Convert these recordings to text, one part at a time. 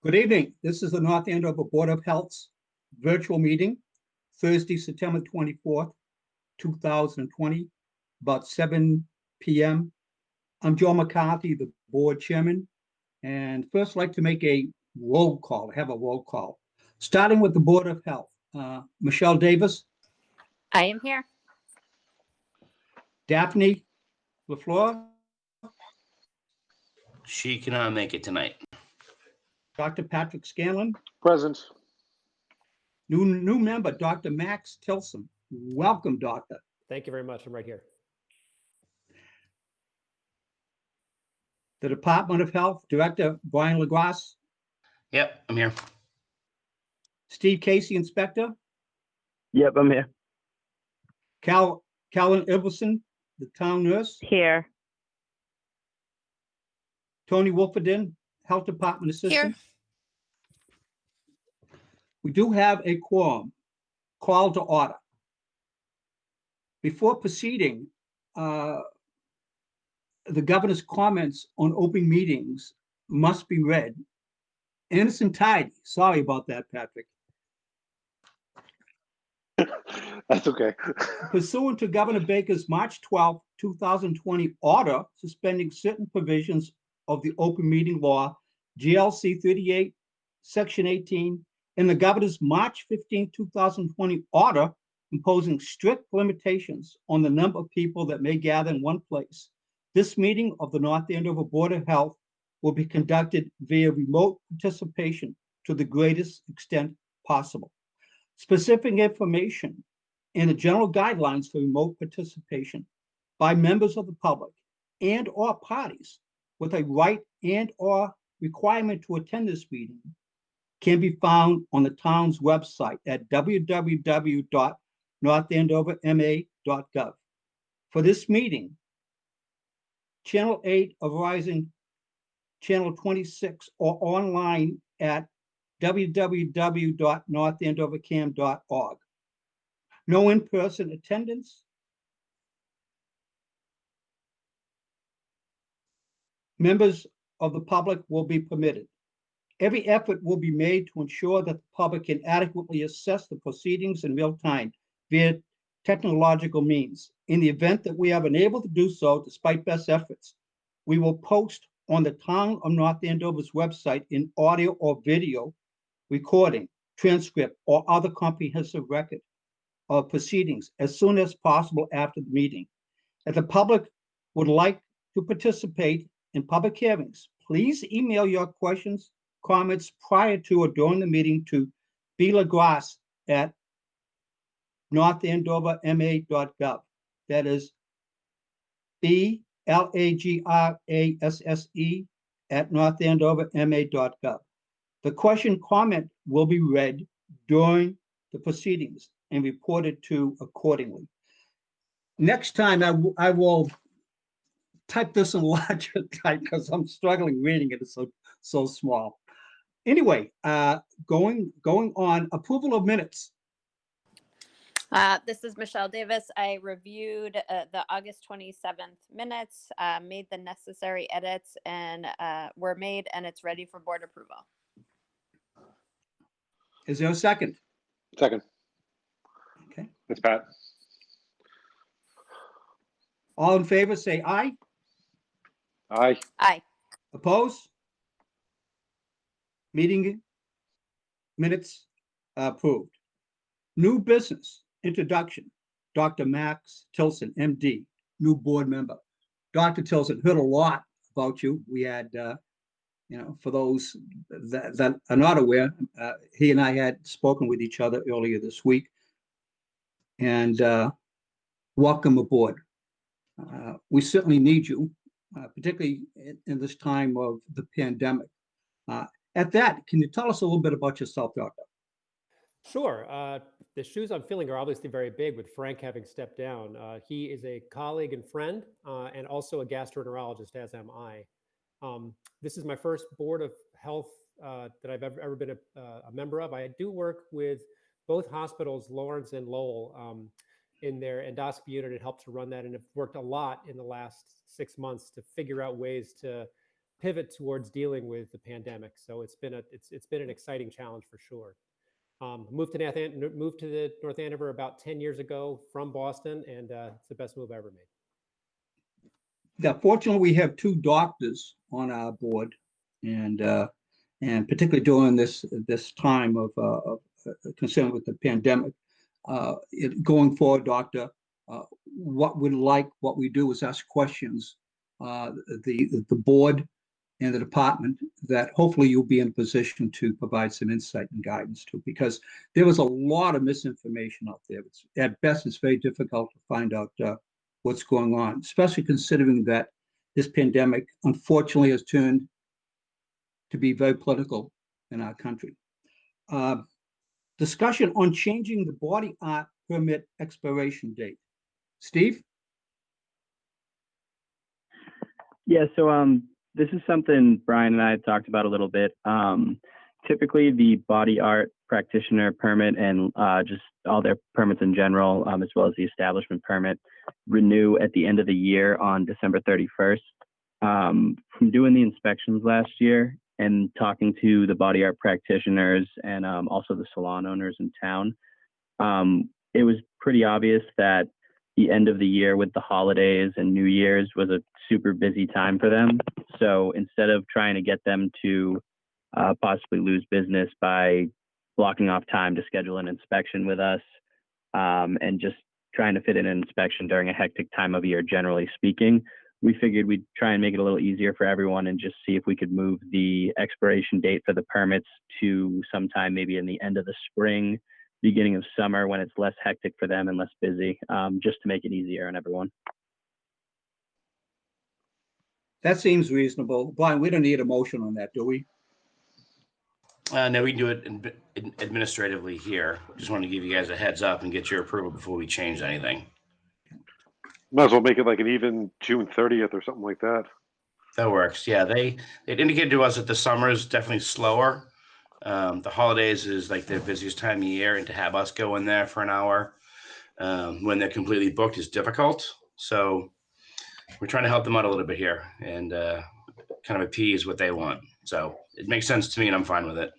Good evening. This is the North Andover Board of Health's virtual meeting, Thursday, September 24th, 2020, about 7 p.m. I'm Joe McCarthy, the board chairman, and first I'd like to make a roll call, starting with the Board of Health. Michelle Davis. I am here. Daphne LaFleur. She cannot make it tonight. Dr. Patrick Scanlon. Present. New member, Dr. Max Tilson. Welcome, doctor. Thank you very much. I'm right here. The Department of Health Director, Brian LaGrasse. Yep, I'm here. Steve Casey, Inspector. Yep, I'm here. Calvin Iverson, the town nurse. Here. Tony Wolfenden, Health Department Assistant. Here. We do have a quorum. Call to order. Before proceeding, the governor's comments on open meetings must be read in its entirety. Sorry about that, Patrick. That's okay. Pursuant to Governor Baker's March 12, 2020 order suspending certain provisions of the open meeting law, GLC 38, Section 18, and the governor's March 15, 2020 order imposing strict limitations on the number of people that may gather in one place. This meeting of the North Andover Board of Health will be conducted via remote participation to the greatest extent possible. Specific information and the general guidelines for remote participation by members of the public and or parties with a right and or requirement to attend this meeting can be found on the town's website at www.northandoverma.gov. For this meeting, Channel 8 of Verizon, Channel 26, or online at www.northandovercam.org. No in-person attendance. Members of the public will be permitted. Every effort will be made to ensure that the public can adequately assess the proceedings in real time via technological means. In the event that we are unable to do so, despite best efforts, we will post on the Town of North Andover's website in audio or video recording, transcript, or other comprehensive record of proceedings as soon as possible after the meeting. If the public would like to participate in public hearings, please email your questions, comments prior to or during the meeting to blagras at northandoverma.gov. That is BLAGRASSE at northandoverma.gov. The question comment will be read during the proceedings and reported to accordingly. Next time I will type this in larger type because I'm struggling reading it. It's so small. Anyway, going on, approval of minutes. This is Michelle Davis. I reviewed the August 27th minutes, made the necessary edits, and were made, and it's ready for board approval. Is there a second? Second. Okay. It's Pat. All in favor, say aye. Aye. Aye. Opposed? Meeting minutes approved. New business introduction. Dr. Max Tilson, MD, new board member. Dr. Tilson, heard a lot about you. We had, for those that are not aware, he and I had spoken with each other earlier this week. And welcome aboard. We certainly need you, particularly in this time of the pandemic. At that, can you tell us a little bit about yourself, Doctor? Sure. The shoes I'm filling are obviously very big with Frank having stepped down. He is a colleague and friend and also a gastroenterologist, as am I. This is my first board of health that I've ever been a member of. I do work with both hospitals, Lawrence and Lowell, in their endoscopy unit. It helped to run that and have worked a lot in the last 6 months to figure out ways to pivot towards dealing with the pandemic. So it's been an exciting challenge for sure. Moved to the North Andover about 10 years ago from Boston, and it's the best move I ever made. Yeah, fortunately, we have two doctors on our board, and particularly during this time of concern with the pandemic. Going forward, Doctor, what we do is ask questions. The board and the department that hopefully you'll be in a position to provide some insight and guidance to, because there was a lot of misinformation out there. At best, it's very difficult to find out what's going on, especially considering that this pandemic, unfortunately, has turned to be very political in our country. Discussion on changing the body art permit expiration date. Steve? Yeah, so this is something Brian and I had talked about a little bit. Typically, the body art practitioner permit and just all their permits in general, as well as the establishment permit, renew at the end of the year on December 31st. From doing the inspections last year and talking to the body art practitioners and also the salon owners in town, it was pretty obvious that the end of the year with the holidays and New Year's was a super busy time for them. So instead of trying to get them to possibly lose business by blocking off time to schedule an inspection with us and just trying to fit in an inspection during a hectic time of year, generally speaking, we figured we'd try and make it a little easier for everyone and just see if we could move the expiration date for the permits to sometime maybe in the end of the spring, beginning of summer, when it's less hectic for them and less busy, just to make it easier on everyone. That seems reasonable. Brian, we don't need a motion on that, do we? No, we can do it administratively here. Just want to give you guys a heads up and get your approval before we change anything. Might as well make it like an even June 30th or something like that. That works. Yeah, they indicated to us that the summer is definitely slower. The holidays is like their busiest time of year, and to have us go in there for an hour when they're completely booked is difficult. So we're trying to help them out a little bit here and kind of appease what they want. So it makes sense to me, and I'm fine with it.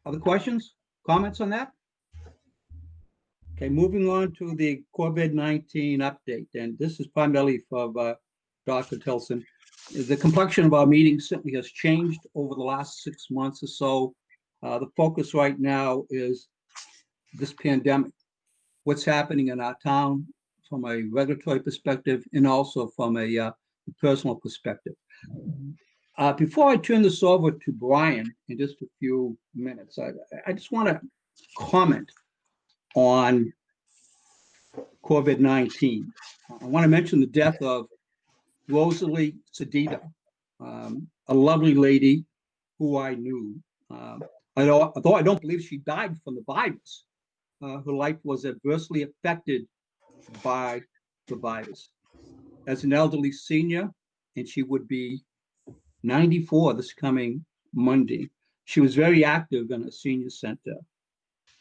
Other questions, comments on that? Okay, moving on to the COVID-19 update, and this is primarily for Dr. Tilson. The complexion of our meeting simply has changed over the last 6 months or so. The focus right now is this pandemic, what's happening in our town from a regulatory perspective and also from a personal perspective. Before I turn this over to Brian in just a few minutes, I just want to comment on COVID-19. I want to mention the death of Rosalie Sedita, a lovely lady who I knew. Although I don't believe she died from the virus, her life was adversely affected by the virus. As an elderly senior, and she would be 94 this coming Monday, she was very active in a senior center.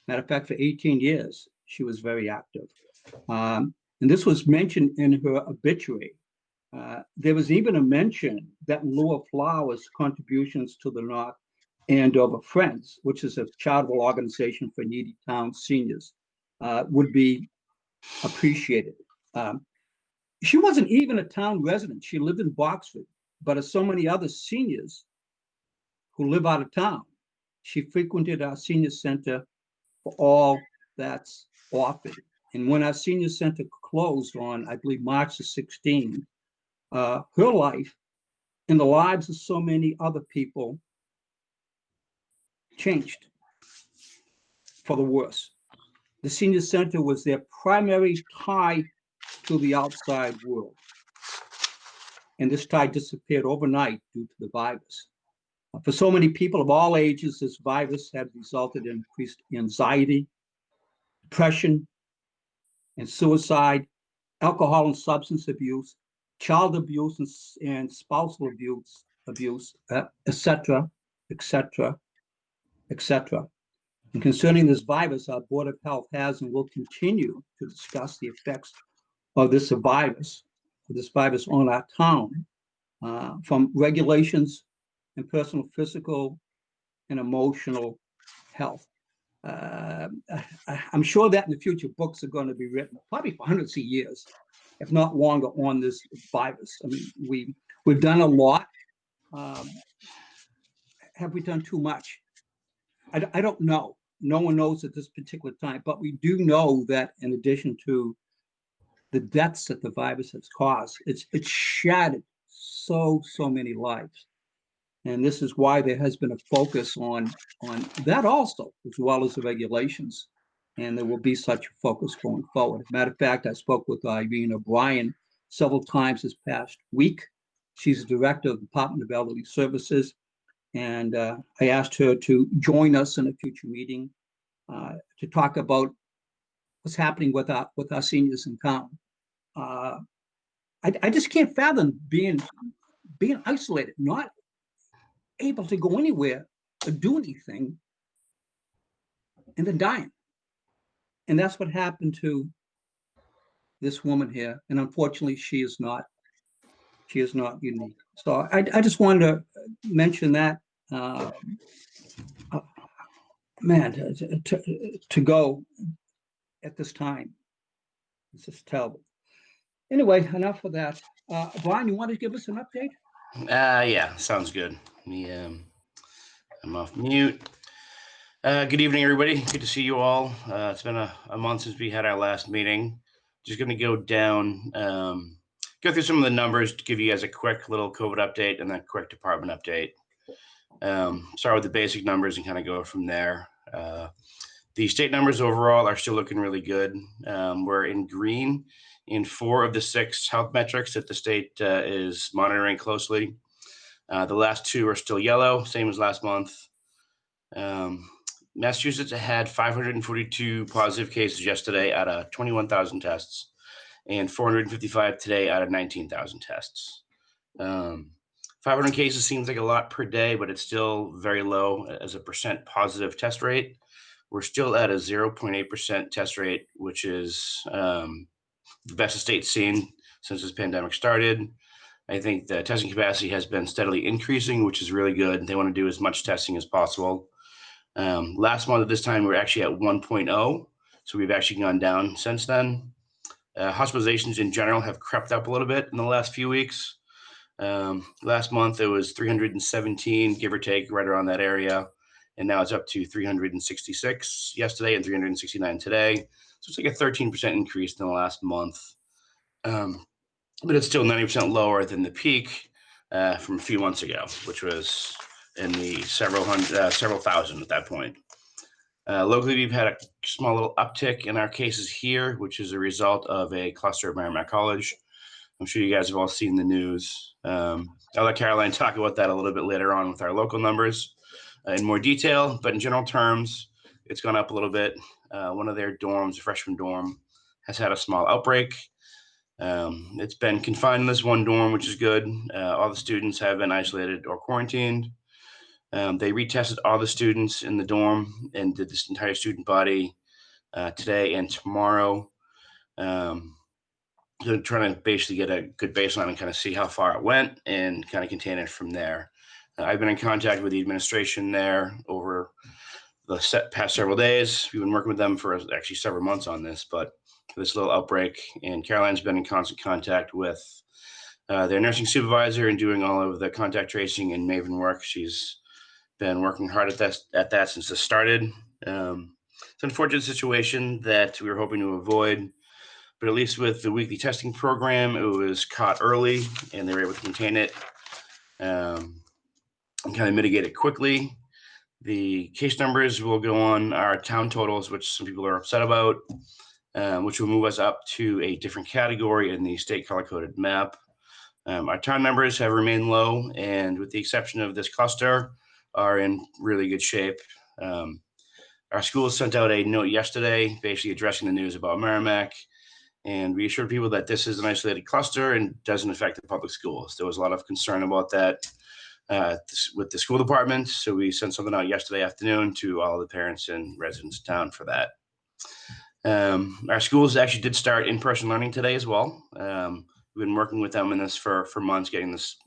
Matter of fact, for 18 years, she was very active. And this was mentioned in her obituary. There was even a mention that in lieu of flowers, contributions to the North Andover Friends, which is a charitable organization for needy town seniors, would be appreciated. She wasn't even a town resident. She lived in Boxford, but as so many other seniors who live out of town, she frequented our senior center for all that's offered. And when our senior center closed on, I believe, March the 16th, her life and the lives of so many other people changed for the worse. The senior center was their primary tie to the outside world. And this tie disappeared overnight due to the virus. For so many people of all ages, this virus had resulted in increased anxiety, depression, and suicide, alcohol and substance abuse, child abuse and spousal abuse, etc., etc., etc. And concerning this virus, our Board of Health has and will continue to discuss the effects of this virus of this virus on our town, from regulations and personal physical and emotional health. I'm sure that in the future, books are going to be written, probably for hundreds of years, if not longer, on this virus. I mean, we've done a lot. Have we done too much? I don't know. No one knows at this particular time, but we do know that in addition to the deaths that the virus has caused, it's shattered so many lives. And this is why there has been a focus on that also, as well as the regulations. And there will be such a focus going forward. Matter of fact, I spoke with Irene O'Brien several times this past week. She's the director of the Department of Elderly Services. And I asked her to join us in a future meeting to talk about what's happening with our seniors in town. I just can't fathom being isolated, not able to go anywhere or do anything, and then dying. And that's what happened to this woman here. And unfortunately, she is not unique. So I just wanted to mention that. Man, to go at this time, it's just terrible. Anyway, enough of that. Brian, you want to give us an update? Yeah, sounds good. I'm off mute. Good evening, everybody. Good to see you all. It's been a month since we had our last meeting. Just going to go down, go through some of the numbers to give you guys a quick little COVID update and then a quick department update. Start with the basic numbers and kind of go from there. The state numbers overall are still looking really good. We're in green in 4 of the 6 health metrics that the state is monitoring closely. The last 2 are still yellow, same as last month. Massachusetts had 542 positive cases yesterday out of 21,000 tests and 455 today out of 19,000 tests. 500 cases seems like a lot per day, but it's still very low as a percent positive test rate. We're still at a 0.8% test rate, which is the best the state's seen since this pandemic started. I think the testing capacity has been steadily increasing, which is really good. They want to do as much testing as possible. Last month at this time, we were actually at 1.0, so we've actually gone down since then. Hospitalizations in general have crept up a little bit in the last few weeks. Last month, it was 317, give or take, right around that area. And now it's up to 366 yesterday and 369 today. So it's like a 13% increase in the last month. But it's still 90% lower than the peak from a few months ago, which was in the several thousand at that point. Locally, we've had a small little uptick in our cases here, which is a result of a cluster at Merrimack College. I'm sure you guys have all seen the news. I'll let Caroline talk about that a little bit later on with our local numbers in more detail, but in general terms, it's gone up a little bit. One of their dorms, a freshman dorm, has had a small outbreak. It's been confined in this one dorm, which is good. All the students have been isolated or quarantined. They retested all the students in the dorm and did this entire student body today and tomorrow. So trying to basically get a good baseline and kind of see how far it went and kind of contain it from there. I've been in contact with the administration there over the past several days. We've been working with them for actually several months on this, but this little outbreak, and Caroline's been in constant contact with their nursing supervisor and doing all of the contact tracing and Maven work. She's been working hard at that since this started. It's an unfortunate situation that we were hoping to avoid, but at least with the weekly testing program, it was caught early and they were able to contain it and kind of mitigate it quickly. The case numbers will go on our town totals, which some people are upset about, which will move us up to a different category in the state color-coded map. Our town numbers have remained low, and with the exception of this cluster, are in really good shape. Our schools sent out a note yesterday, basically addressing the news about Merrimack, and we assured people that this is an isolated cluster and doesn't affect the public schools. There was a lot of concern about that with the school department, so we sent something out yesterday afternoon to all the parents and residents of town for that. Our schools actually did start in-person learning today as well. We've been working with them in this for months, getting this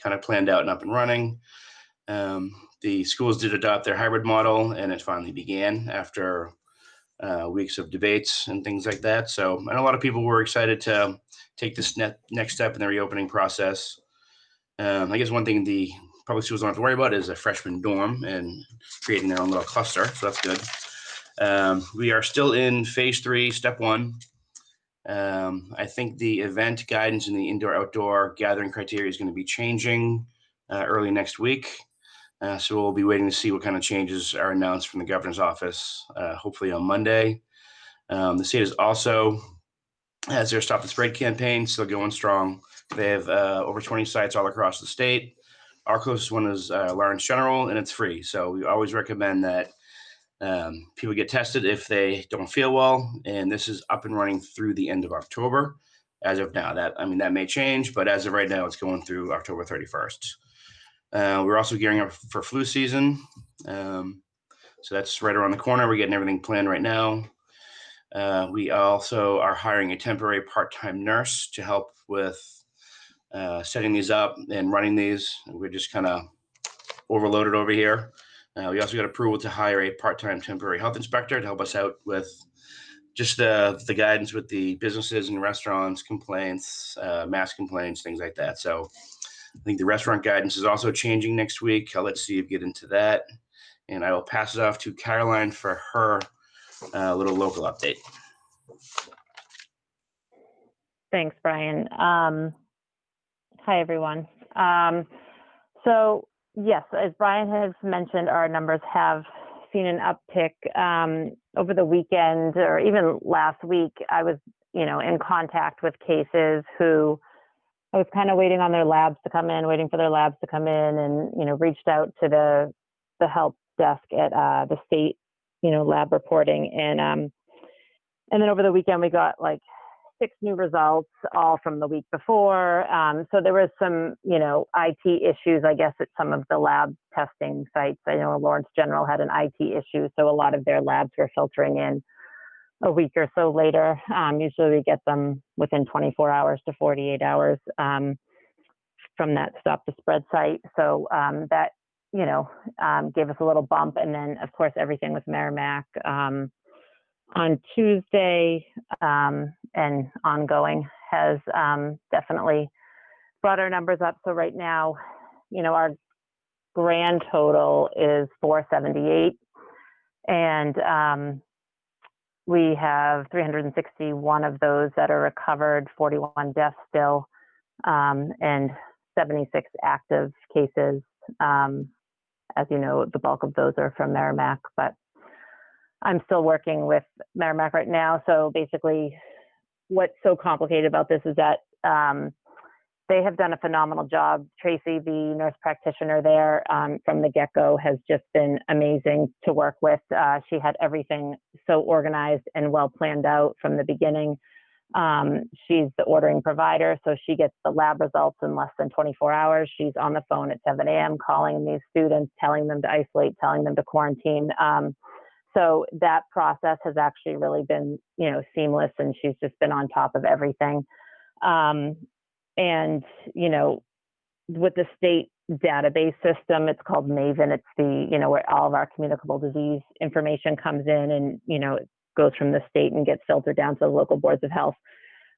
kind of planned out and up and running. The schools did adopt their hybrid model, and it finally began after weeks of debates and things like that. So, and a lot of people were excited to take this next step in the reopening process. I guess one thing the public schools don't have to worry about is a freshman dorm and creating their own little cluster. So that's good. We are still in phase 3, step 1. I think the event guidance and the indoor-outdoor gathering criteria is going to be changing early next week. So we'll be waiting to see what kind of changes are announced from the governor's office, hopefully on Monday. The state is also has their Stop the Spread campaign still going strong. They have over 20 sites all across the state. Our closest one is Lawrence General, and it's free. So we always recommend that people get tested if they don't feel well. And this is up and running through the end of October. As of now, that may change, but as of right now, it's going through October 31st. We're also gearing up for flu season. So that's right around the corner. We're getting everything planned right now. We also are hiring a temporary part-time nurse to help with setting these up and running these. We're just kind of overloaded over here. We also got approval to hire a part-time temporary health inspector to help us out with just the guidance with the businesses and restaurants, complaints, mass complaints, things like that. So I think the restaurant guidance is also changing next week. I'll let Steve get into that. And I will pass it off to Caroline for her little local update. Thanks, Brian. Hi, everyone. So yes, as Brian has mentioned, our numbers have seen an uptick over the weekend or even last week. I was, in contact with cases who I was kind of waiting on their labs to come in, and, reached out to the help desk at the state, lab reporting. And then over the weekend, we got like 6 new results, all from the week before. So there was some, IT issues, I guess, at some of the lab testing sites. I know Lawrence General had an IT issue, so a lot of their labs were filtering in a week or so later. Usually we get them within 24 hours to 48 hours from that Stop the Spread site. So that, gave us a little bump. And then, of course, everything with Merrimack on Tuesday and ongoing has definitely brought our numbers up. So right now, our grand total is 478. And we have 361 of those that are recovered, 41 deaths still, and 76 active cases. As you know, the bulk of those are from Merrimack, but I'm still working with Merrimack right now. So basically, what's so complicated about this is that they have done a phenomenal job. Tracy, the nurse practitioner there from the get-go, has just been amazing to work with. She had everything so organized and well planned out from the beginning. She's the ordering provider, so she gets the lab results in less than 24 hours. She's on the phone at 7 a.m. calling these students, telling them to isolate, telling them to quarantine. So that process has actually really been, seamless, and she's just been on top of everything. And, with the state database system, it's called MAVEN. It's the, where all of our communicable disease information comes in, and, it goes from the state and gets filtered down to the local boards of health.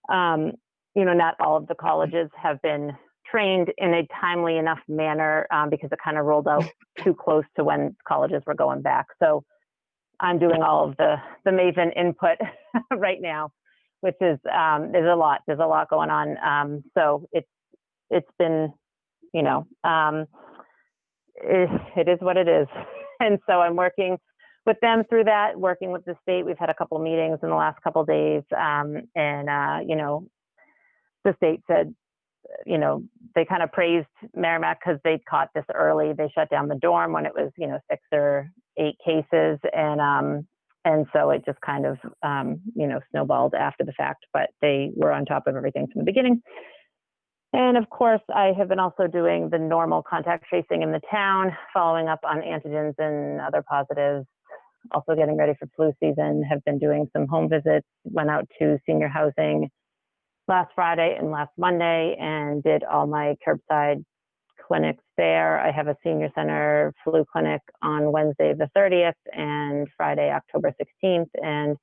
Not all of the colleges have been trained in a timely enough manner because it kind of rolled out too close to when colleges were going back. So I'm doing all of the MAVEN input right now, which is there's a lot going on. So it's been, it is what it is. And so I'm working with them through that, working with the state. We've had a couple of meetings in the last couple of days. The state said, they kind of praised Merrimack because they caught this early. They shut down the dorm when it was, 6 or 8 cases. And so it just kind of, snowballed after the fact, but they were on top of everything from the beginning. And of course, I have been also doing the normal contact tracing in the town, following up on antigens and other positives, also getting ready for flu season, have been doing some home visits, went out to senior housing last Friday and last Monday and did all my curbside clinics there. I have a senior center flu clinic on Wednesday the 30th and Friday, October 16th, and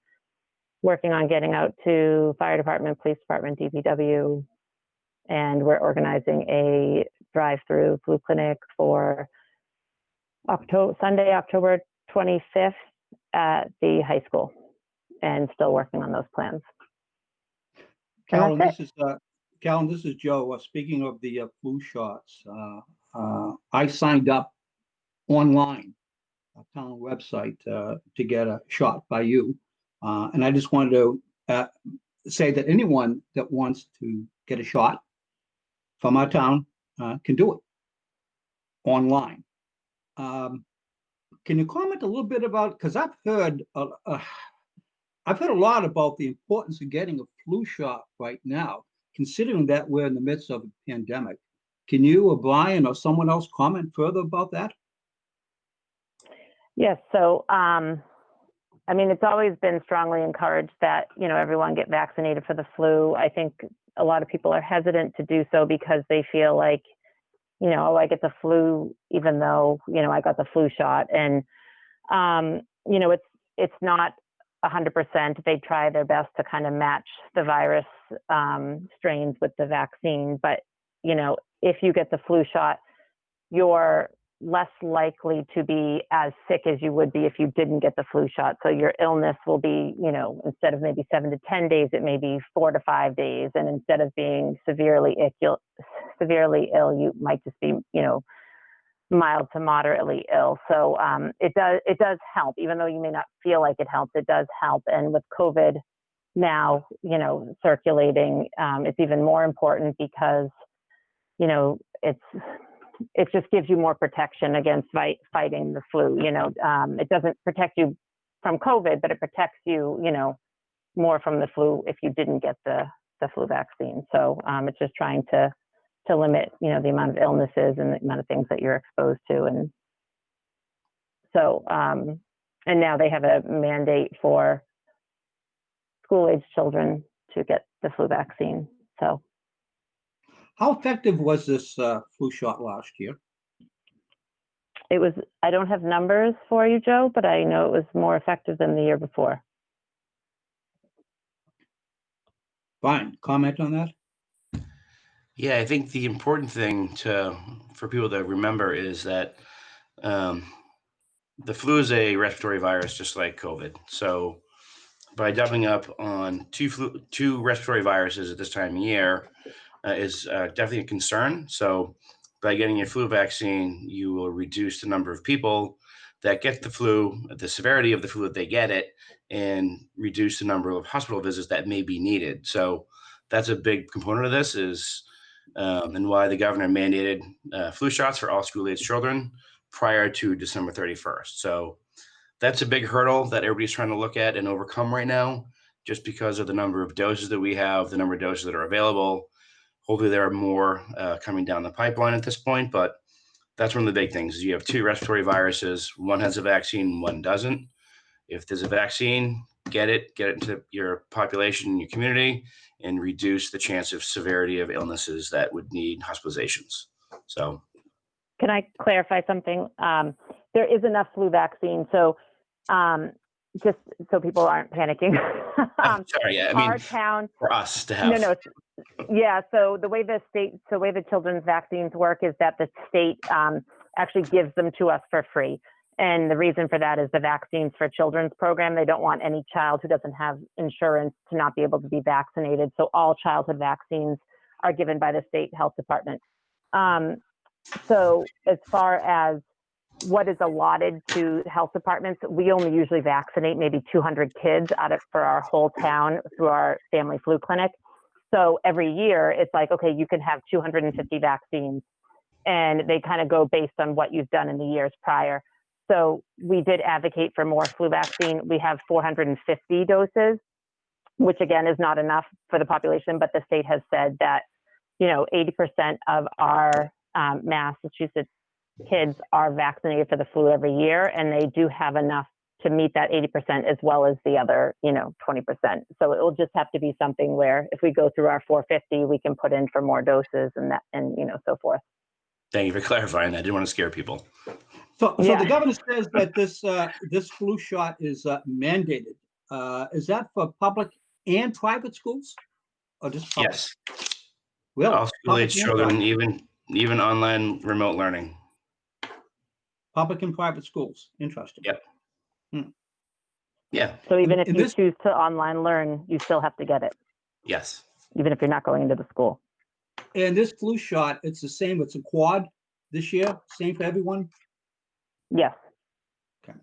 working on getting out to fire department, police department, DPW, and we're organizing a drive-through flu clinic for Sunday, October 25th at the high school, and still working on those plans. Callan, that's this is Joe. Speaking of the flu shots, I signed up online, town website, to get a shot by you. And I just wanted to say that anyone that wants to get a shot from our town can do it online. Can you comment a little bit about, because I've heard a lot about the importance of getting a flu shot right now, considering that we're in the midst of a pandemic. Can you or Brian or someone else comment further about that? Yes. So, I mean, it's always been strongly encouraged that, everyone get vaccinated for the flu. I think a lot of people are hesitant to do so because they feel like, oh, I get the flu, even though, I got the flu shot. And, it's not 100%. They try their best to kind of match the virus strains with the vaccine. But, if you get the flu shot, you're less likely to be as sick as you would be if you didn't get the flu shot. So your illness will be, instead of maybe 7 to 10 days, it may be 4 to 5 days. And instead of being severely ill, you might just be, mild to moderately ill. So it does help, even though you may not feel like it helps, it does help. And with COVID now, circulating, it's even more important because, it just gives you more protection against fighting the flu. It doesn't protect you from COVID, but it protects you, more from the flu if you didn't get the flu vaccine. So it's just trying to limit, the amount of illnesses and the amount of things that you're exposed to. And so, and now they have a mandate for school-age children to get the flu vaccine. So. How effective was this flu shot last year? It was, I don't have numbers for you, Joe, but I know it was more effective than the year before. Fine, comment on that? Yeah, I think the important thing for people to remember is that the flu is a respiratory virus, just like COVID. So by doubling up on two respiratory viruses at this time of year is definitely a concern. So by getting your flu vaccine, you will reduce the number of people that get the flu, the severity of the flu that they get it, and reduce the number of hospital visits that may be needed. So that's a big component of this and why the governor mandated flu shots for all school-age children prior to December 31st. So that's a big hurdle that everybody's trying to look at and overcome right now, just because of the number of doses that we have, the number of doses that are available. Hopefully there are more coming down the pipeline at this point, but that's one of the big things is you have two respiratory viruses. One has a vaccine, one doesn't. If there's a vaccine, get it into your population, your community, and reduce the chance of severity of illnesses that would need hospitalizations. So. Can I clarify something? There is enough flu vaccine. So just so people aren't panicking. I'm sorry, yeah, I mean, our town, for us to have. No. Yeah, so the way the children's vaccines work is that the state actually gives them to us for free. And the reason for that is the Vaccines for Children's program. They don't want any child who doesn't have insurance to not be able to be vaccinated. So all childhood vaccines are given by the state health department. So as far as what is allotted to health departments, we only usually vaccinate maybe 200 kids for our whole town through our family flu clinic. So every year it's like, okay, you can have 250 vaccines, and they kind of go based on what you've done in the years prior. So we did advocate for more flu vaccine. We have 450 doses, which again is not enough for the population, but the state has said that, 80% of our Massachusetts kids are vaccinated for the flu every year, and they do have enough to meet that 80% as well as the other, 20%. So it will just have to be something where if we go through our 450, we can put in for more doses and that, and so forth. Thank you for clarifying that. I didn't want to scare people. So Yeah. the governor says that this flu shot is mandated. Is that for public and private schools, or just public? Yes. Really? All school-age children, even online remote learning. Public and private schools. Interesting. Yep. Hmm. Yeah. So even if And you this- choose to online learn, you still have to get it, Yes. even if you're not going into the school. And this flu shot, it's the same. It's a quad this year. Same for everyone. Yes. Okay.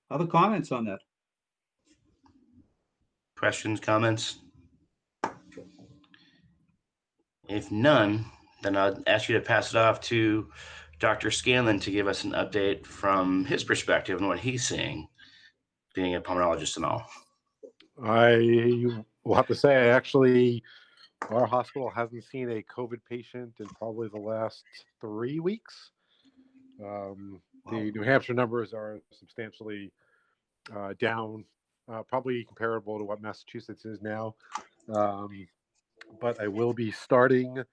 Other comments on that? Questions, comments? If none, then I'll ask you to pass it off to Dr. Scanlon to give us an update from his perspective and what he's seeing, being a pulmonologist and all. I will have to say, our hospital hasn't seen a COVID patient in probably the last 3 weeks. The New Hampshire numbers are substantially down, probably comparable to what Massachusetts is now. But I will be starting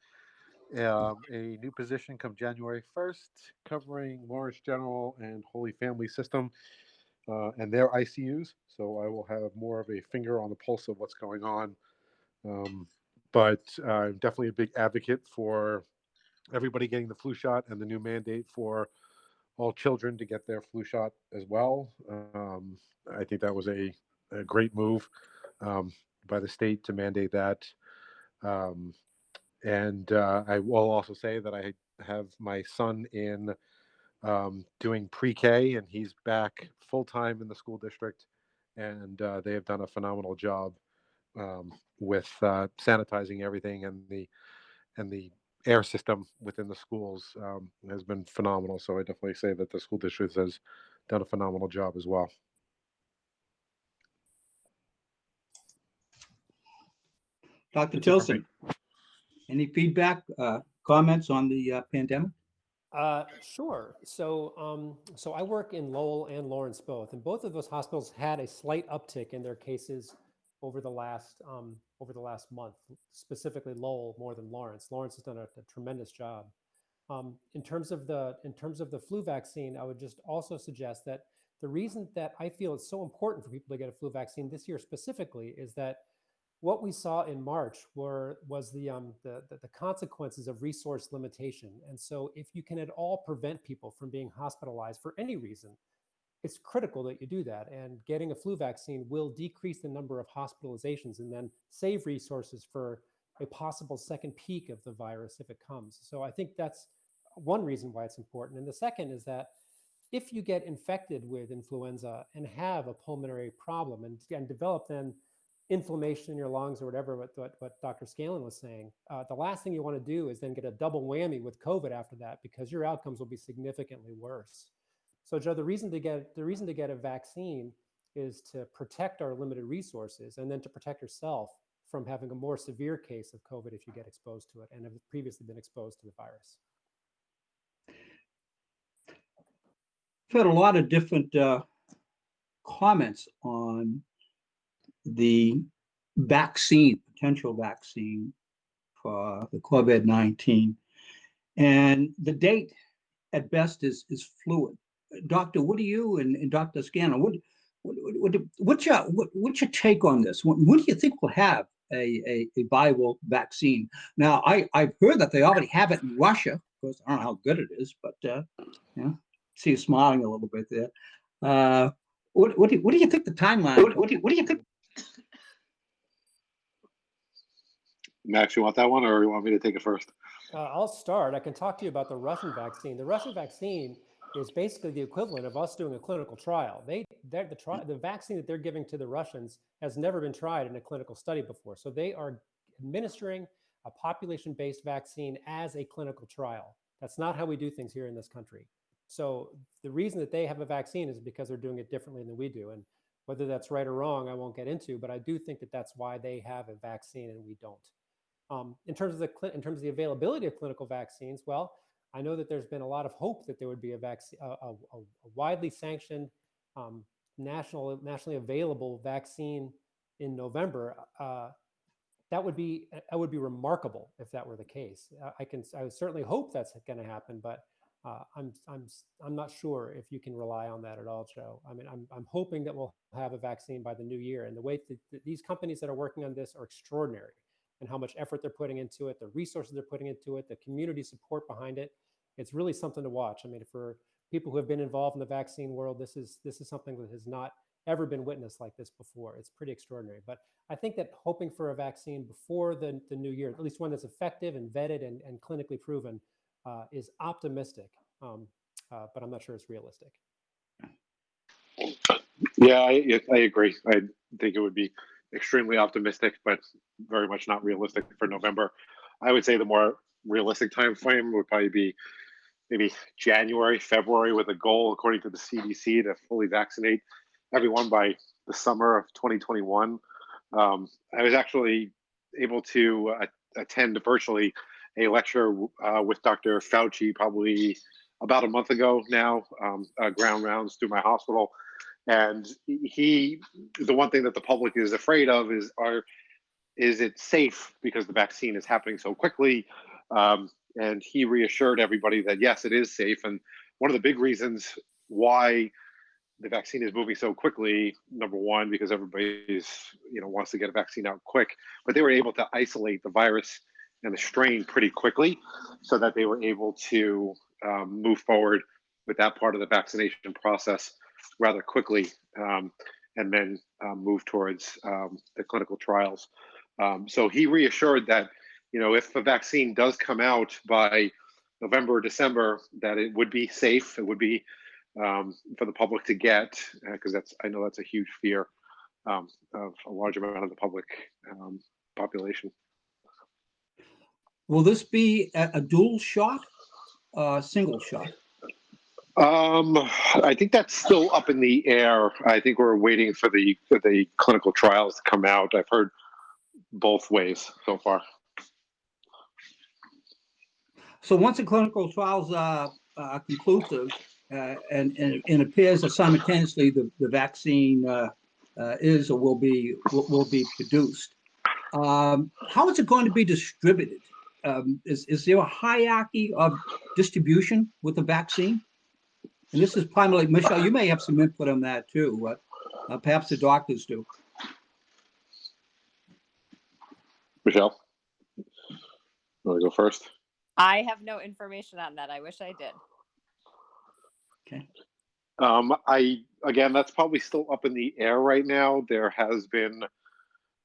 a new position come January 1st, covering Lawrence General and Holy Family System and their ICUs. So I will have more of a finger on the pulse of what's going on. But I'm definitely a big advocate for everybody getting the flu shot and the new mandate for all children to get their flu shot as well. I think that was a great move by the state to mandate that. And I will also say that I have my son in doing pre-K, and he's back full-time in the school district, and they have done a phenomenal job with sanitizing everything, and the air system within the schools has been phenomenal. So I definitely say that the school district has done a phenomenal job as well. Dr. Tilson, any feedback, comments on the pandemic? Sure. So I work in Lowell and Lawrence both, and both of those hospitals had a slight uptick in their cases over the last month. Specifically, Lowell more than Lawrence. Lawrence has done a tremendous job. In terms of the flu vaccine, I would just also suggest that the reason that I feel it's so important for people to get a flu vaccine this year specifically is that what we saw in March was the consequences of resource limitation. And so if you can at all prevent people from being hospitalized for any reason, it's critical that you do that. And getting a flu vaccine will decrease the number of hospitalizations and then save resources for a possible second peak of the virus if it comes. So I think that's one reason why it's important. And the second is that if you get infected with influenza and have a pulmonary problem and develop then inflammation in your lungs or whatever, what Dr. Scanlon was saying, the last thing you want to do is then get a double whammy with COVID after that, because your outcomes will be significantly worse. So Joe, the reason to get a vaccine is to protect our limited resources and then to protect yourself from having a more severe case of COVID if you get exposed to it and have previously been exposed to the virus. I've had a lot of different comments on the potential vaccine for the COVID-19. And the date at best is fluid. Doctor, what do you and Dr. Scanlon, what's your take on this? When do you think we'll have a viable vaccine? Now, I've heard that they already have it in Russia. Of course, I don't know how good it is, but see you smiling a little bit there. What do you think the timeline? What do you think? Max, you want that one, or you want me to take it first? I'll start. I can talk to you about the Russian vaccine. The Russian vaccine is basically the equivalent of us doing a clinical trial. The vaccine that they're giving to the Russians has never been tried in a clinical study before. So they are administering a population-based vaccine as a clinical trial. That's not how we do things here in this country. So the reason that they have a vaccine is because they're doing it differently than we do. And whether that's right or wrong, I won't get into, but I do think that that's why they have a vaccine and we don't. In terms of the availability of clinical vaccines, well, I know that there's been a lot of hope that there would be a vaccine, a widely sanctioned, nationally available vaccine in November. That would be remarkable if that were the case. I would certainly hope that's going to happen, but I'm not sure if you can rely on that at all, Joe. I mean, I'm hoping that we'll have a vaccine by the new year. And the way that these companies that are working on this are extraordinary, and how much effort they're putting into it, the resources they're putting into it, the community support behind it. It's really something to watch. I mean, for people who have been involved in the vaccine world, this is something that has not ever been witnessed like this before. It's pretty extraordinary. But I think that hoping for a vaccine before the new year, at least one that's effective and vetted and clinically proven, is optimistic. But I'm not sure it's realistic. Yeah, I agree. I think it would be extremely optimistic, but very much not realistic for November. I would say the more realistic time frame would probably be maybe January, February, with a goal, according to the CDC, to fully vaccinate everyone by the summer of 2021. I was actually able to attend virtually a lecture with Dr. Fauci probably about a month ago now, ground rounds through my hospital. And the one thing that the public is afraid of is it safe because the vaccine is happening so quickly? And he reassured everybody that yes, it is safe. And one of the big reasons why the vaccine is moving so quickly, number one, because everybody's wants to get a vaccine out quick, but they were able to isolate the virus and the strain pretty quickly, so that they were able to move forward with that part of the vaccination process rather quickly, and then move towards the clinical trials. So he reassured that, if a vaccine does come out by November or December, that it would be safe. It would be for the public to get, because I know that's a huge fear of a large amount of the public population. Will this be a dual shot, single shot? I think that's still up in the air. I think we're waiting for the clinical trials to come out. I've heard both ways so far. So once the clinical trials are conclusive, and it appears that simultaneously the vaccine is or will be produced, how is it going to be distributed? Is there a hierarchy of distribution with the vaccine? And this is primarily, Michelle, you may have some input on that too. Perhaps the doctors do. Michelle, you want to go first? I have no information on that. I wish I did. Okay. Again, that's probably still up in the air right now. There has been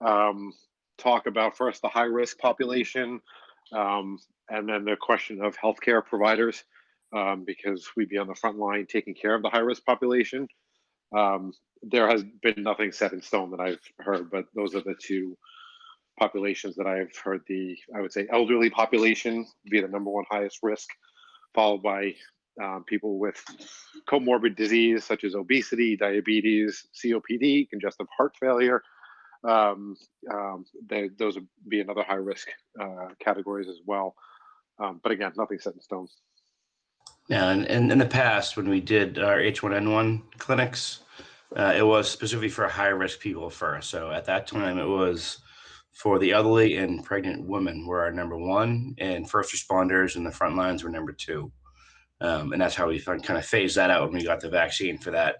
talk about first the high risk population, and then the question of healthcare providers, because we'd be on the front line taking care of the high risk population. There has been nothing set in stone that I've heard, but those are the two populations that I've heard. I would say elderly population be the number one highest risk, followed by people with comorbid disease such as obesity, diabetes, COPD, congestive heart failure. Those would be another high risk categories as well. But again, nothing set in stone. Yeah, and in the past, when we did our H1N1 clinics, it was specifically for high risk people first. So at that time, it was for the elderly and pregnant women were our number one, and first responders and the front lines were number two. And that's how we kind of phased that out when we got the vaccine for that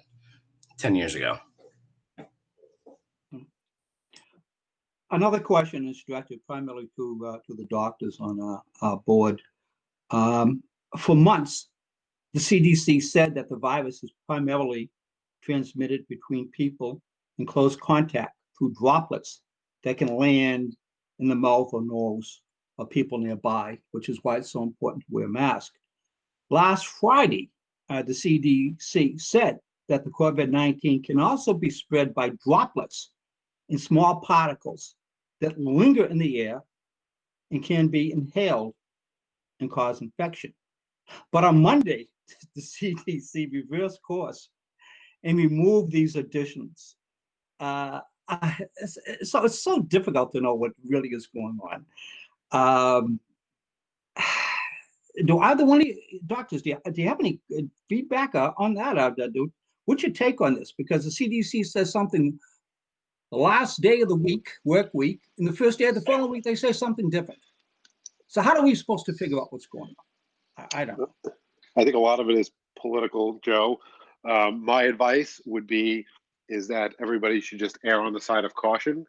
10 years ago. Another question is directed primarily to the doctors on our board. For months, the CDC said that the virus is primarily transmitted between people in close contact through droplets that can land in the mouth or nose of people nearby, which is why it's so important to wear a mask. Last Friday, the CDC said that the COVID-19 can also be spread by droplets in small particles that linger in the air and can be inhaled and cause infection. But on Monday, the CDC reversed course and removed these additions. So it's so difficult to know what really is going on. Um, are there any doctors? Do you have any feedback on that? What's your take on this? Because the CDC says something the last day of the week, work week, and the first day of the following week, they say something different. So how are we supposed to figure out what's going on? I don't know. I think a lot of it is political, Joe. My advice would be is that everybody should just err on the side of caution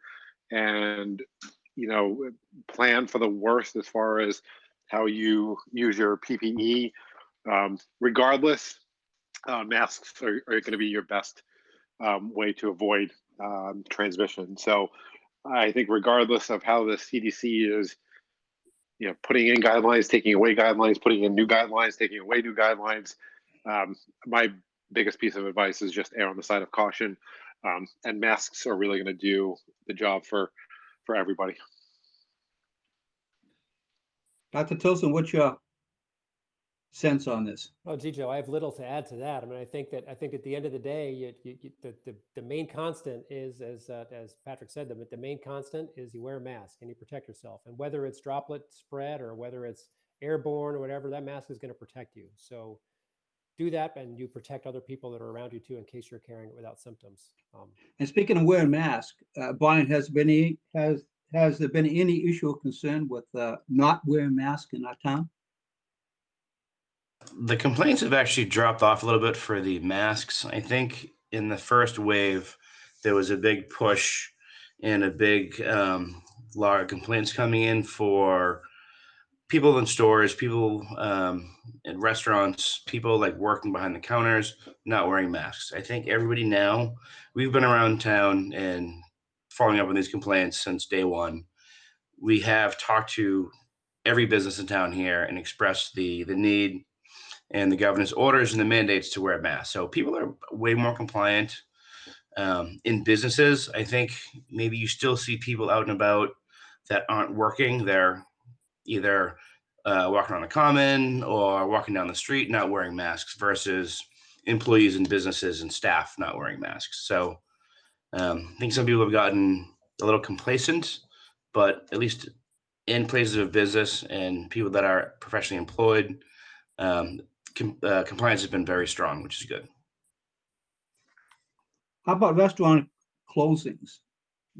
and, plan for the worst as far as how you use your PPE. Regardless, masks are going to be your best way to avoid transmission. So I think regardless of how the CDC is, putting in guidelines, taking away guidelines, putting in new guidelines, taking away new guidelines, my biggest piece of advice is just err on the side of caution. And masks are really going to do the job for everybody. Dr. Tilson, what's your sense on this? Oh, gee, Joe, I have little to add to that. I mean, I think at the end of the day, the main constant is, as Patrick said, the main constant is you wear a mask and you protect yourself. And whether it's droplet spread or whether it's airborne or whatever, that mask is going to protect you. So do that, and you protect other people that are around you too, in case you're carrying it without symptoms. And speaking of wearing masks, Brian, has there been any issue or concern with not wearing masks in our town? The complaints have actually dropped off a little bit for the masks. I think in the first wave, there was a big push and a big lot of complaints coming in for people in stores, people in restaurants, people like working behind the counters, not wearing masks. I think everybody now, we've been around town and following up on these complaints since day one. We have talked to every business in town here and expressed the need and the governor's orders and the mandates to wear masks. So people are way more compliant in businesses. I think maybe you still see people out and about that aren't working. They're either walking on the common or walking down the street, not wearing masks, versus employees in businesses and staff not wearing masks. So I think some people have gotten a little complacent, but at least in places of business and people that are professionally employed, compliance has been very strong, which is good. How about restaurant closings?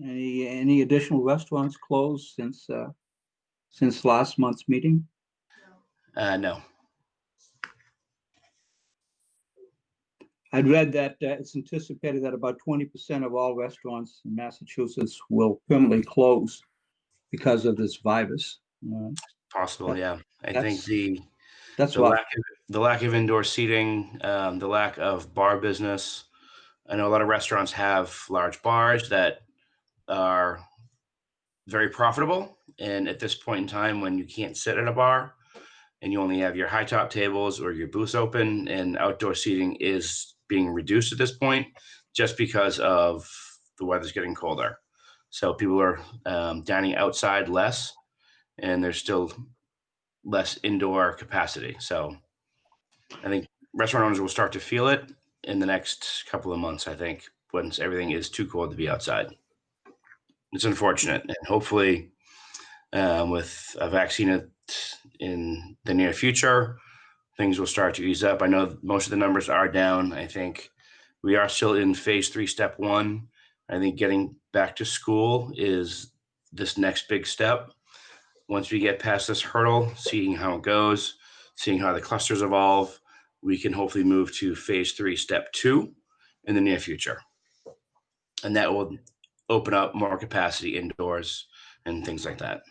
Any additional restaurants closed since last month's meeting? No. I'd read that it's anticipated that about 20% of all restaurants in Massachusetts will permanently close because of this virus. Possible, yeah. I think the lack of indoor seating, the lack of bar business. I know a lot of restaurants have large bars that are very profitable. And at this point in time, when you can't sit at a bar and you only have your high top tables or your booths open, and outdoor seating is being reduced at this point just because of the weather's getting colder. So people are dining outside less, and there's still less indoor capacity. So I think restaurant owners will start to feel it in the next couple of months, I think, once everything is too cold to be outside. It's unfortunate. And hopefully with a vaccine in the near future, things will start to ease up. I know most of the numbers are down. I think we are still in phase 3, step 1. I think getting back to school is this next big step. Once we get past this hurdle, seeing how it goes, seeing how the clusters evolve, we can hopefully move to phase 3, step 2 in the near future. And that will open up more capacity indoors and things like that.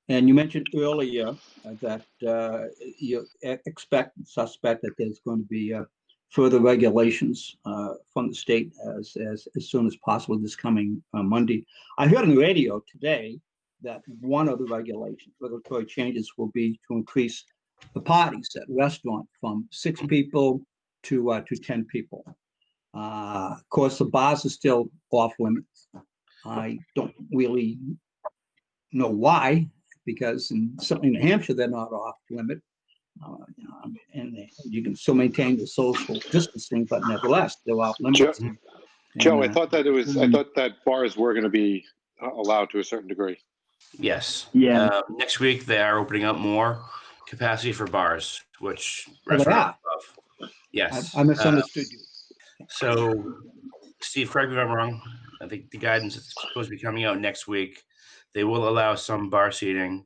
And you mentioned earlier that you suspect that there's going to be further regulations from the state as soon as possible this coming Monday. I heard on the radio today that one of the regulatory changes will be to increase the parties at restaurant from 6 people to 10 people. Of course, the bars are still off limits. I don't really know why, because in New Hampshire, they're not off limit. And you can still maintain the social distancing, but nevertheless, they're off limits. Joe, I thought that bars were going to be allowed to a certain degree. Yes. Yeah. Next week, they are opening up more capacity for bars, which Oh, they restaurants are? love. Yes. I misunderstood you. So, Steve, correct me if I'm wrong. I think the guidance is supposed to be coming out next week. They will allow some bar seating.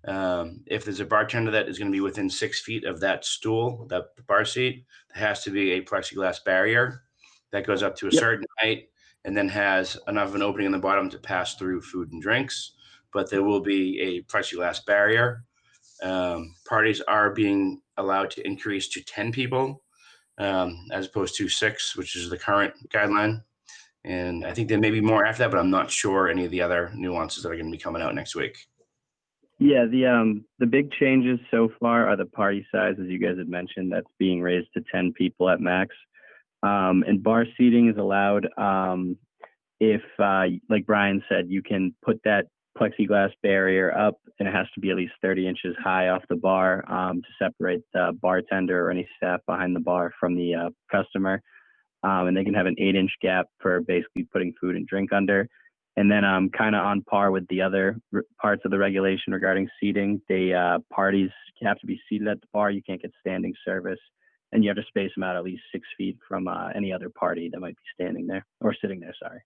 If there's a bartender that is going to be within 6 feet of that stool, that bar seat, there has to be a plexiglass barrier that goes up to a Yep. certain height and then has enough of an opening in the bottom to pass through food and drinks. But there will be a plexiglass barrier. Parties are being allowed to increase to 10 people as opposed to 6, which is the current guideline. And I think there may be more after that, but I'm not sure any of the other nuances that are going to be coming out next week. Yeah, the big changes so far are the party size, as you guys had mentioned, that's being raised to 10 people at max. And bar seating is allowed if, like Brian said, you can put that plexiglass barrier up, and it has to be at least 30 inches high off the bar to separate the bartender or any staff behind the bar from the customer. And they can have an 8-inch gap for basically putting food and drink under. And then kind of on par with the other parts of the regulation regarding seating, parties have to be seated at the bar. You can't get standing service, and you have to space them out at least 6 feet from any other party that might be standing there or sitting there. Sorry.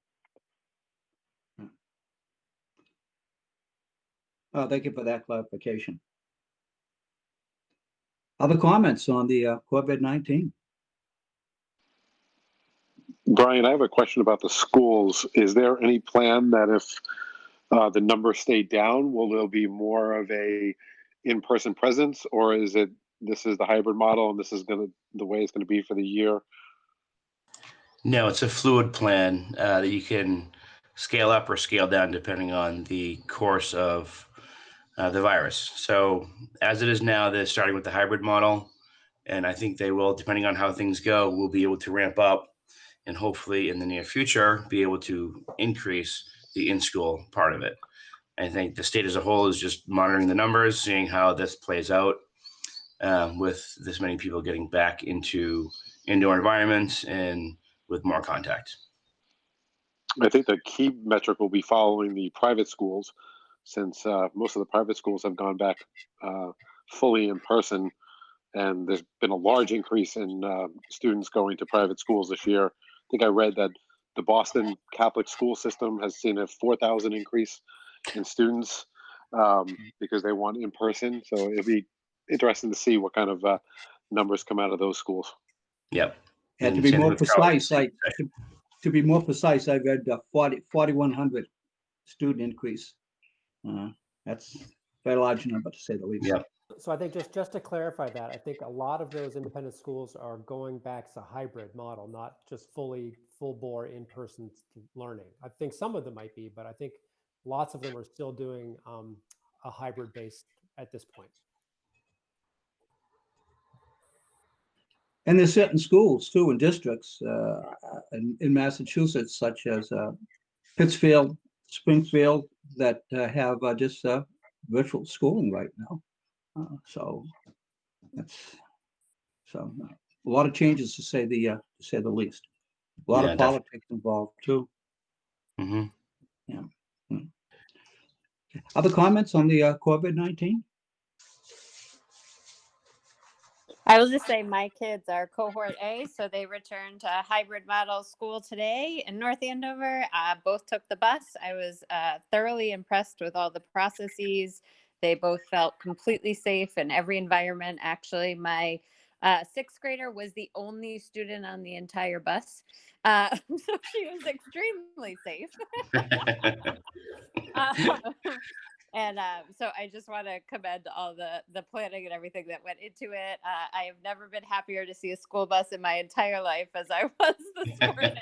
Thank you for that clarification. Other comments on the COVID-19? Brian, I have a question about the schools. Is there any plan that if the numbers stay down, will there be more of a in-person presence, or is it this is the hybrid model and this is the way it's going to be for the year? No, it's a fluid plan that you can scale up or scale down depending on the course of the virus. So as it is now, they're starting with the hybrid model, and I think they will, depending on how things go, we'll be able to ramp up and hopefully in the near future be able to increase the in-school part of it. I think the state as a whole is just monitoring the numbers, seeing how this plays out with this many people getting back into indoor environments and with more contact. I think the key metric will be following the private schools, since most of the private schools have gone back fully in person, and there's been a large increase in students going to private schools this year. I think I read that the Boston Catholic school system has seen a 4,000 increase in students because they want in person. So it'll be interesting to see what kind of numbers come out of those schools. Yep. And to be more precise, to be more precise, I read 4,100 student increase. That's a very large number, to say the least. Yep. So I think just to clarify that, I think a lot of those independent schools are going back to a hybrid model, not just full bore in-person learning. I think some of them might be, but I think lots of them are still doing a hybrid base at this point. And there's certain schools too in districts in Massachusetts, such as Pittsfield, Springfield, that have just virtual schooling right now. So that's a lot of changes, to say the least. A lot of politics involved too. Mm-hmm. Yeah. Other comments on the COVID-19? I will just say my kids are cohort A, so they returned to hybrid model school today in North Andover. Both took the bus. I was thoroughly impressed with all the processes. They both felt completely safe in every environment. Actually, my 6th grader was the only student on the entire bus. So she was extremely safe. And so I just want to commend all the planning and everything that went into it. I have never been happier to see a school bus in my entire life as I was this morning.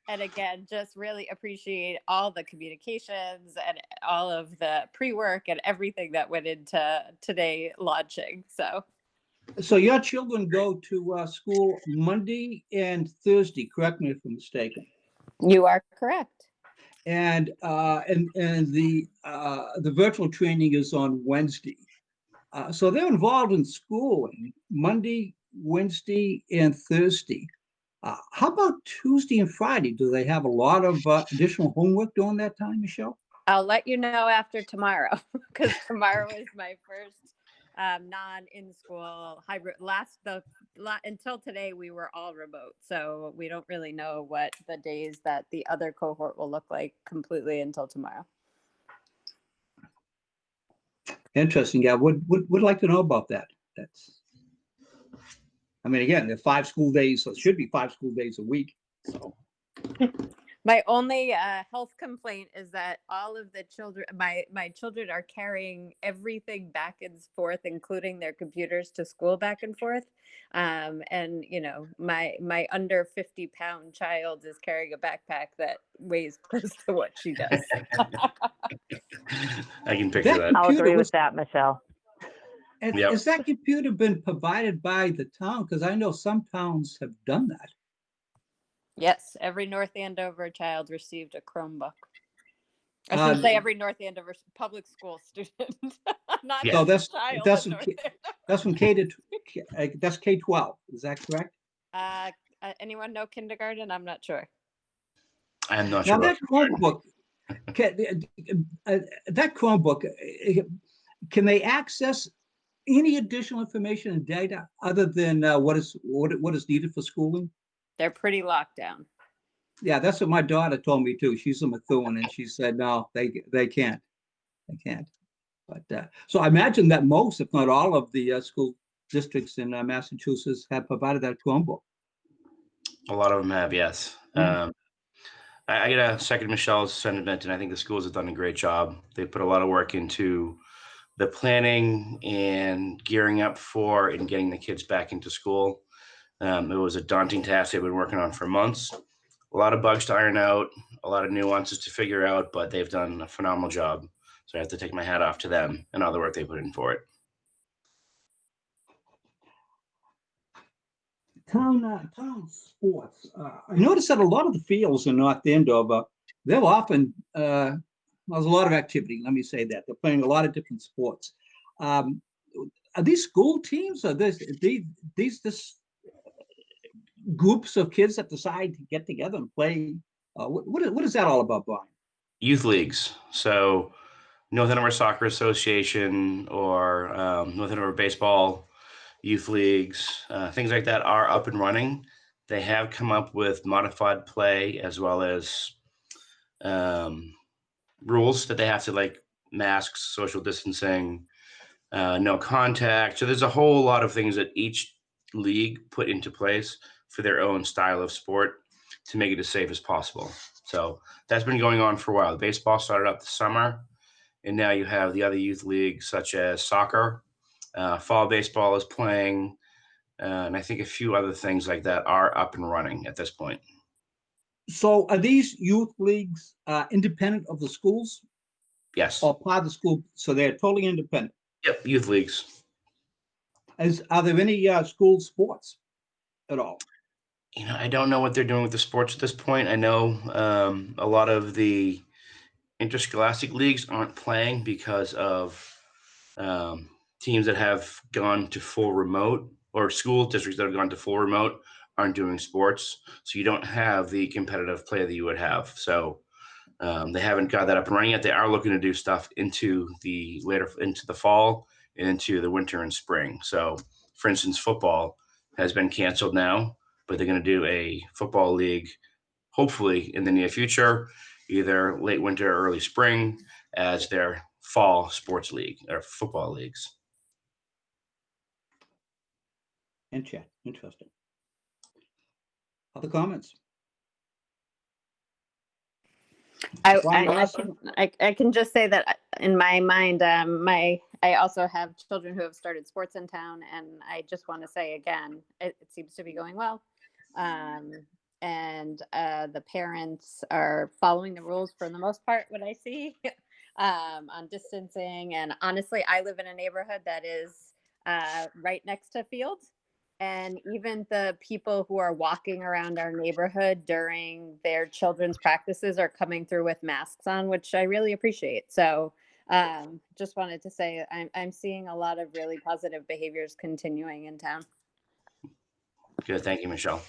And again, just really appreciate all the communications and all of the pre-work and everything that went into today launching. So your children go to school Monday and Thursday, correct me if I'm mistaken. You are correct. And the virtual training is on Wednesday. So they're involved in schooling Monday, Wednesday, and Thursday. How about Tuesday and Friday? Do they have a lot of additional homework during that time, Michelle? I'll let you know after tomorrow because tomorrow is my first non-in-school hybrid. Until today, we were all remote, so we don't really know what the days that the other cohort will look like completely until tomorrow. Interesting. Yeah, would like to know about that. I mean, again, there are 5 school days, so it should be 5 school days a week. So My only health complaint is that all of the children, my children are carrying everything back and forth, including their computers to school back and forth. And you know, my under 50-pound child is carrying a backpack that weighs close to what she does. I can picture that. I'll computer agree was- with that, Michelle. Yep. Has that computer been provided by the town? Because I know some towns have done that. Yes, every North Andover child received a Chromebook. I should say every North Andover public school student, not Yeah. So every that's child that's in from North that's from K to that's K-12. Is that correct? Andover. Anyone know kindergarten? I'm not sure. I'm not Now sure. that Chromebook, can they access any additional information and data other than what is needed for schooling? They're pretty locked down. Yeah, that's what my daughter told me too. She's a Methuen, and she said no, they can't, But so I imagine that most, if not all, of the school districts in Massachusetts have provided that Chromebook. A lot of them have, yes. Mm. I get a second Michelle's sentiment, and I think the schools have done a great job. They put a lot of work into the planning and gearing up for and getting the kids back into school. It was a daunting task they've been working on for months. A lot of bugs to iron out, a lot of nuances to figure out, but they've done a phenomenal job. So I have to take my hat off to them and all the work they put in for it. Town sports. I noticed that a lot of the fields in North Andover, they're often there's a lot of activity. Let me say that they're playing a lot of different sports. Are these school teams? Or these groups of kids that decide to get together and play? What is that all about, Brian? Youth leagues. So North Andover Soccer Association or North Andover Baseball youth leagues, things like that are up and running. They have come up with modified play as well as rules that they have to, like masks, social distancing, no contact. So there's a whole lot of things that each league put into place for their own style of sport to make it as safe as possible. So that's been going on for a while. Baseball started up this summer, and now you have the other youth leagues such as soccer. Fall baseball is playing, and I think a few other things like that are up and running at this point. So are these youth leagues independent of the schools Yes. or part of the school? So they're totally independent. Yep. Youth leagues. Are there any school sports at all? I don't know what they're doing with the sports at this point. I know a lot of the interscholastic leagues aren't playing because of teams that have gone to full remote, or school districts that have gone to full remote aren't doing sports. So you don't have the competitive play that you would have. So they haven't got that up and running yet. They are looking to do stuff into the fall and into the winter and spring. So for instance, football has been canceled now, but they're going to do a football league hopefully in the near future, either late winter or early spring, as their fall sports league or football leagues. Interesting. Other comments? I can just say that in my mind, I also have children who have started sports in town, and I just want to say again, it seems to be going well. And the parents are following the rules for the most part, what I see, on distancing. And honestly, I live in a neighborhood that is right next to fields. And even the people who are walking around our neighborhood during their children's practices are coming through with masks on, which I really appreciate. So just wanted to say I'm seeing a lot of really positive behaviors continuing in town. Good. Thank you, Michelle.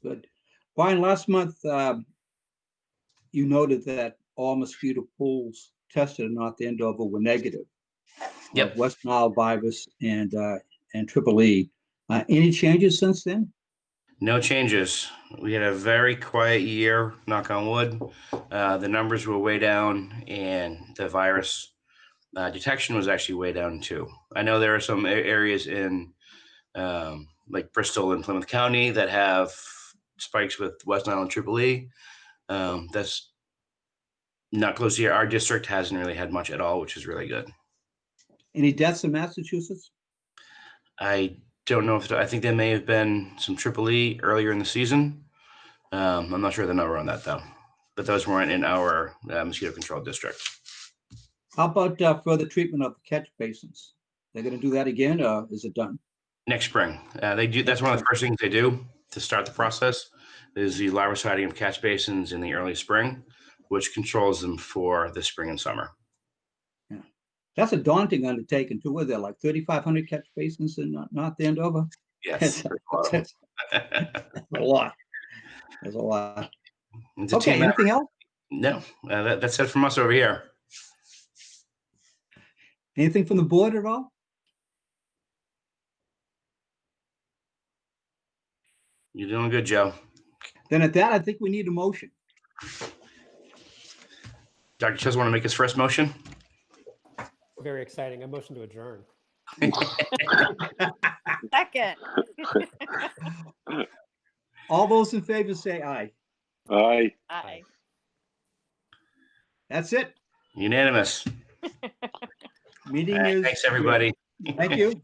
Good. Brian, last month you noted that all mosquito pools tested in North Andover were negative. Yep. Of West Nile virus and Triple E. Any changes since then? No changes. We had a very quiet year, knock on wood. The numbers were way down, and the virus detection was actually way down too. I know there are some areas in like Bristol and Plymouth County that have spikes with West Nile and Triple E. That's not close here. Our district hasn't really had much at all, which is really good. Any deaths in Massachusetts? I don't know if I think there may have been some Triple E earlier in the season. I'm not sure the number on that though, but those weren't in our mosquito control district. How about further treatment of the catch basins? They're going to do that again, or is it done? Next spring, they do. That's one of the first things they do to start the process. Is the larviciding of catch basins in the early spring, which controls them for the spring and summer. Yeah, that's a daunting undertaking too. Were there like 3,500 catch basins in North Andover? Yes, That's a lot. There's a lot. It's a Okay, team anything else? No, that's it from us over here. Anything from the board at all? You're doing good, Joe. Then at that, I think we need a motion. Dr. Chills want to make his first motion? Very exciting. A motion to adjourn. Second. All those in favor say aye. Aye. Aye. That's it. Unanimous. Meeting All right, is. thanks, everybody. Thank you.